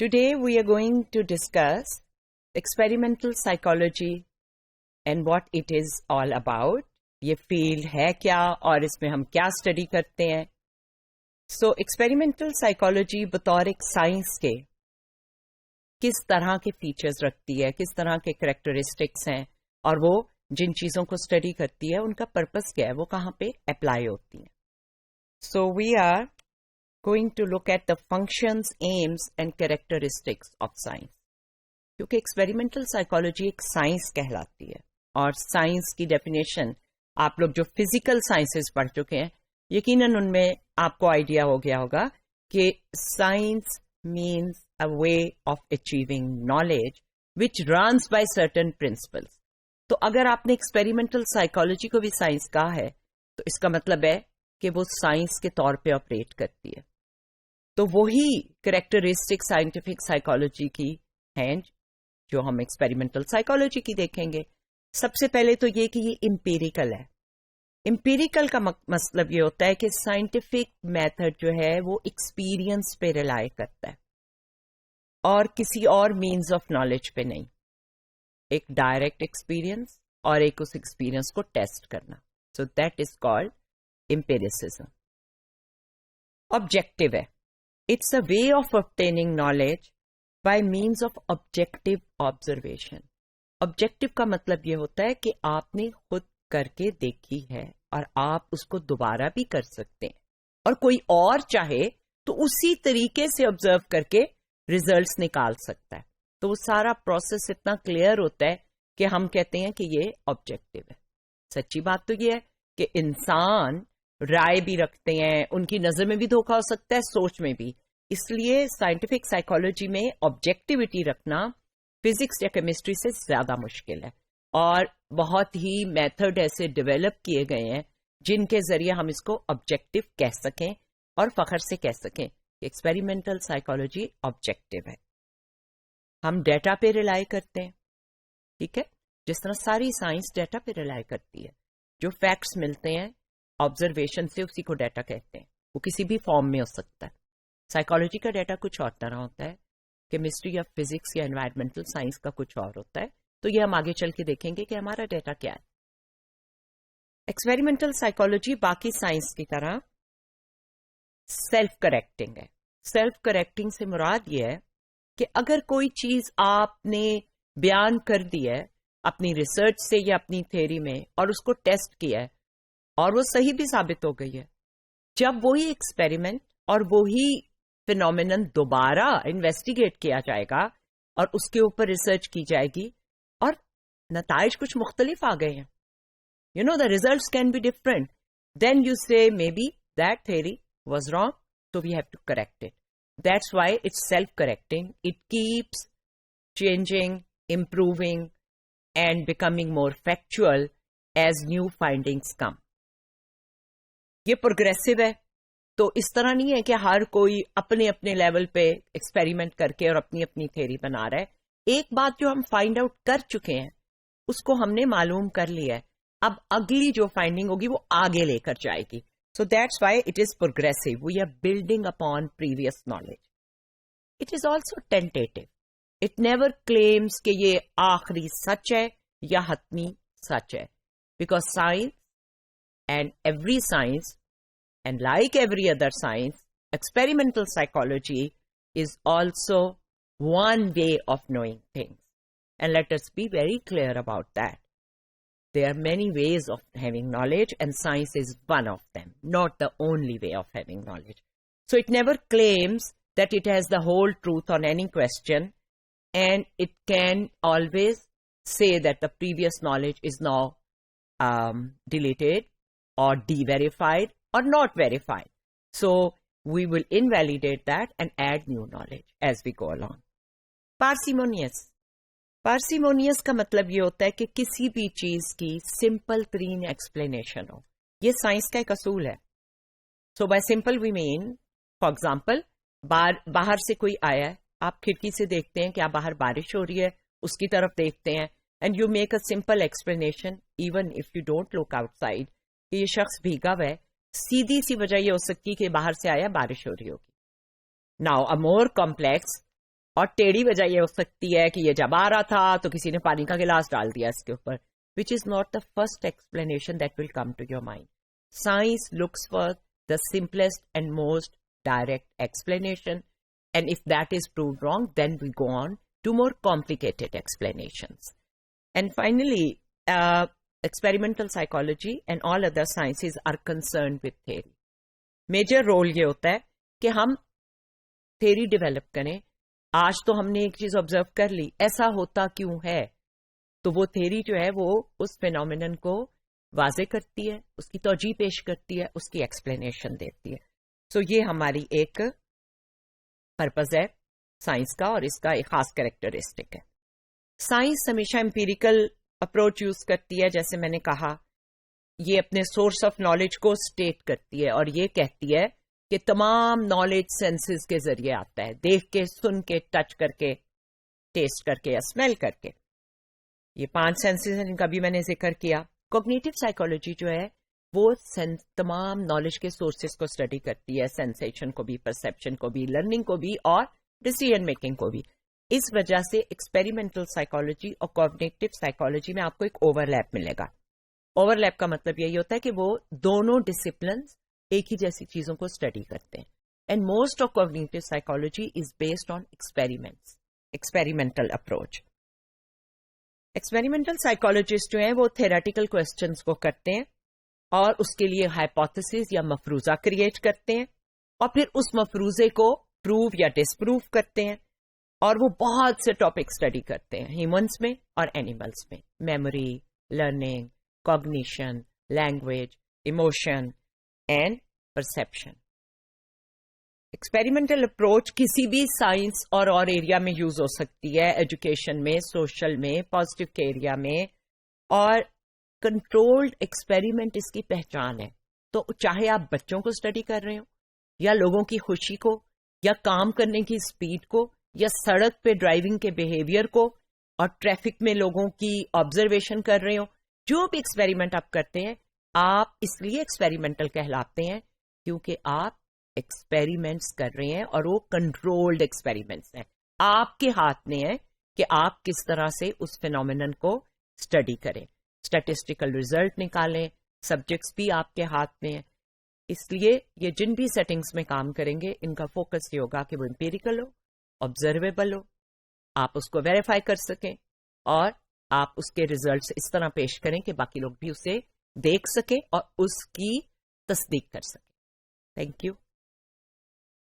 Today we are going to discuss experimental psychology and what it is all about. یہ field ہے کیا اور اس میں ہم کیا اسٹڈی کرتے ہیں. سو ایکسپیریمنٹل سائیکالوجی بطور ایک سائنس کے کس طرح کے فیچرز رکھتی ہے, کس طرح کے کریکٹرسٹکس ہیں, اور وہ جن چیزوں کو اسٹڈی کرتی ہے ان کا پرپس کیا ہے, وہ کہاں پہ اپلائی ہوتی ہیں. So we are going to look at the functions, aims and characteristics of science, کیونکہ ایکسپیریمنٹل سائیکالوجی ایک سائنس کہلاتی ہے. اور سائنس کی ڈیفینیشن آپ لوگ جو فزیکل سائنسز پڑھ چکے ہیں یقیناً ان میں آپ کو آئیڈیا ہو گیا ہوگا کہ science means a way of achieving knowledge which runs by certain principles. تو اگر آپ نے ایکسپیریمنٹل سائیکالوجی کو بھی سائنس کہا ہے تو اس کا مطلب ہے کہ وہ سائنس کے طور پہ آپریٹ کرتی ہے. تو وہی کریکٹرسٹک سائنٹیفک سائیکالوجی کی ہیں جو ہم ایکسپیریمنٹل سائیکالوجی کی دیکھیں گے. سب سے پہلے تو یہ کہ یہ امپیریکل ہے. امپیریکل کا مطلب یہ ہوتا ہے کہ سائنٹیفک میتھڈ جو ہے وہ ایکسپیرئنس پہ ریلائی کرتا ہے اور کسی اور مینز آف نالج پہ نہیں. ایک ڈائریکٹ ایکسپیرئنس اور ایک اس ایکسپیرئنس کو ٹیسٹ کرنا. So that is called empiricism. Objective ہے. It's a way of obtaining knowledge by means of objective observation. Objective کا مطلب یہ ہوتا ہے کہ آپ نے خود کر کے دیکھی ہے اور آپ اس کو دوبارہ بھی کر سکتے ہیں, اور کوئی اور چاہے تو اسی طریقے سے آبزرو کر کے ریزلٹس نکال سکتا ہے. تو وہ سارا پروسیس اتنا کلیئر ہوتا ہے کہ ہم کہتے ہیں کہ یہ آبجیکٹو ہے. سچی بات تو یہ ہے کہ انسان رائے بھی رکھتے ہیں, ان کی نظر میں بھی دھوکا ہو سکتا ہے, سوچ میں بھی. اس لیے سائنٹیفک سائیکالوجی میں آبجیکٹیوٹی رکھنا فزکس یا کیمسٹری سے زیادہ مشکل ہے, اور بہت ہی میتھڈ ایسے ڈیولپ کیے گئے ہیں جن کے ذریعے ہم اس کو آبجیکٹو کہہ سکیں اور فخر سے کہہ سکیں کہ ایکسپیریمنٹل سائیکالوجی آبجیکٹو ہے. ہم ڈیٹا پہ ریلائی کرتے ہیں, ٹھیک ہے, جس طرح ساری سائنس ڈیٹا پہ ریلائی کرتی ہے. جو فیکٹس ملتے ہیں آبزرویشن سے اسی کو ڈیٹا کہتے ہیں. وہ کسی بھی فارم میں ہو سکتا ہے. سائیکالوجی کا ڈیٹا کچھ اور طرح ہوتا ہے, کیمسٹری یا فزکس یا انوائرمنٹل سائنس کا کچھ اور ہوتا ہے. تو یہ ہم آگے چل کے دیکھیں گے کہ ہمارا ڈیٹا کیا ہے. ایکسپیریمنٹل سائیکالوجی باقی سائنس کی طرح سیلف کریکٹنگ ہے. سیلف کریکٹنگ سے مراد یہ ہے کہ اگر کوئی چیز آپ نے بیان کر دی ہے اپنی ریسرچ سے یا اپنی تھیوری میں اور اس کو ٹیسٹ کیا ہے اور وہ صحیح بھی ثابت ہو گئی ہے, جب وہی ایکسپیریمنٹ اور وہی فینومینن دوبارہ انویسٹیگیٹ کیا جائے گا اور اس کے اوپر ریسرچ کی جائے گی اور نتائج کچھ مختلف آ گئے ہیں, you know the results can be different, then you say maybe that theory was wrong, so we have to correct it. That's why it's self-correcting. It keeps changing, improving, and becoming more factual as new findings come. یہ progressive ہے. تو اس طرح نہیں ہے کہ ہر کوئی اپنے اپنے لیول پہ ایکسپیریمنٹ کر کے اور اپنی اپنی تھیوری بنا رہا ہے. ایک بات جو ہم فائنڈ آؤٹ کر چکے ہیں اس کو ہم نے معلوم کر لیا ہے, اب اگلی جو فائنڈنگ ہوگی وہ آگے لے کر جائے گی. So that's why it is progressive. We are building upon previous knowledge. It is also tentative. It never claims کہ یہ آخری سچ ہے یا حتمی سچ ہے. Because science and every science and like every other science, experimental psychology is also one way of knowing things. And let us be very clear about that. There are many ways of having knowledge and science is one of them, not the only way of having knowledge. So it never claims that it has the whole truth on any question, and it can always say that the previous knowledge is now deleted or de-verified or not verified. So we will invalidate that and add new knowledge as we go along. Parsimonious. پارسیمونیس کا مطلب یہ ہوتا ہے کہ کسی بھی چیز کی سمپل ترین ایکسپلینیشن ہو. یہ سائنس کا ایک اصول ہے. So by simple we mean, for example, باہر سے کوئی آیا ہے, آپ کھڑکی سے دیکھتے ہیں کہ آپ باہر بارش ہو رہی ہے, اس کی طرف دیکھتے ہیں and you make a simple explanation even if you don't look outside کہ یہ شخص بھیگا ہوا ہے. سیدھی سی وجہ یہ ہو سکتی کہ باہر سے آیا بارش ہو رہی ہوگی. ناؤ اے مور کمپلیکس اور ٹیڑھی وجہ یہ ہو سکتی ہے کہ یہ جب آ رہا تھا تو کسی نے پانی کا گلاس ڈال دیا اس کے اوپر, which is not the first explanation that will come to your mind. Science looks for the simplest and most direct explanation, and if that is proved wrong, then we go on to more complicated explanations. And finally, experimental psychology and all other sciences are concerned with theory. Major role یہ ہوتا ہے کہ ہم theory develop کریں. آج تو ہم نے ایک چیز آبزرو کر لی, ایسا ہوتا کیوں ہے, تو وہ تھیری جو ہے وہ اس فینومینن کو واضح کرتی ہے, اس کی توجیہ پیش کرتی ہے, اس کی ایکسپلینیشن دیتی ہے. سو یہ ہماری ایک پرپز ہے سائنس کا, اور اس کا ایک خاص کریکٹرسٹک ہے. سائنس ہمیشہ امپیریکل اپروچ یوز کرتی ہے, جیسے میں نے کہا یہ اپنے سورس آف نالج کو اسٹیٹ کرتی ہے, اور یہ کہتی ہے کہ تمام نالج سینسز کے ذریعے آتا ہے, دیکھ کے, سن کے, ٹچ کر کے, ٹیسٹ کر کے یا اسمیل کر کے. یہ 5 سینسز ہیں جن کا بھی میں نے ذکر کیا. کوگنیٹو سائیکولوجی جو ہے وہ تمام نالج کے سورسز کو اسٹڈی کرتی ہے, سینسیشن کو بھی, پرسیپشن کو بھی, لرننگ کو بھی, اور ڈیسیژن میکنگ کو بھی. اس وجہ سے ایکسپیریمنٹل سائیکولوجی اور کوگنیٹو سائیکولوجی میں آپ کو ایک اوور لیپ ملے گا. اوور لیپ کا مطلب یہی ہوتا ہے کہ وہ دونوں ڈسپلنس ایک ہی جیسی چیزوں کو اسٹڈی کرتے ہیں. And most of cognitive psychology is based on experiments, experimental approach. Experimental psychologist جو ہیں وہ تھیوریٹیکل کوسچنس کو کرتے ہیں, اور اس کے لیے ہائپوتھیسز یا مفروضہ کریٹ کرتے ہیں, اور پھر اس مفروضے کو پروو یا ڈس پروو کرتے ہیں. اور وہ بہت سے ٹاپک اسٹڈی کرتے ہیں, ہیومنس میں اور اینیملس میں, memory, learning, cognition, language, emotion and perception. Experimental approach کسی بھی سائنس اور ایریا میں یوز ہو سکتی ہے, ایجوکیشن میں, سوشل میں, پازیٹیو کے ایریا میں, اور کنٹرولڈ ایکسپیریمنٹ اس کی پہچان ہے. تو چاہے آپ بچوں کو اسٹڈی کر رہے ہو, یا لوگوں کی خوشی کو, یا کام کرنے کی اسپیڈ کو, یا سڑک پہ ڈرائیونگ کے بیہیویئر کو, اور ٹریفک میں لوگوں کی آبزرویشن کر رہے ہو, جو بھی ایکسپیریمنٹ آپ کرتے ہیں, آپ اس لیے ایکسپیریمنٹل کہلاتے ہیں کیونکہ آپ ایکسپیریمنٹس کر رہے ہیں, اور وہ کنٹرولڈ ایکسپیریمنٹس ہیں. آپ کے ہاتھ میں ہے کہ آپ کس طرح سے اس فینومینن کو اسٹڈی کریں, اسٹیٹسٹیکل ریزلٹ نکالیں. سبجیکٹس بھی آپ کے ہاتھ میں ہیں. اس لیے یہ جن بھی سیٹنگز میں کام کریں گے, ان کا فوکس یہ ہوگا کہ وہ امپیریکل ہو, آبزرویبل ہو, آپ اس کو ویریفائی کر سکیں, اور آپ اس کے ریزلٹس اس طرح پیش کریں کہ باقی لوگ بھی اسے دیکھ سکیں اور اس کی تصدیق کر سکیں. Thank you.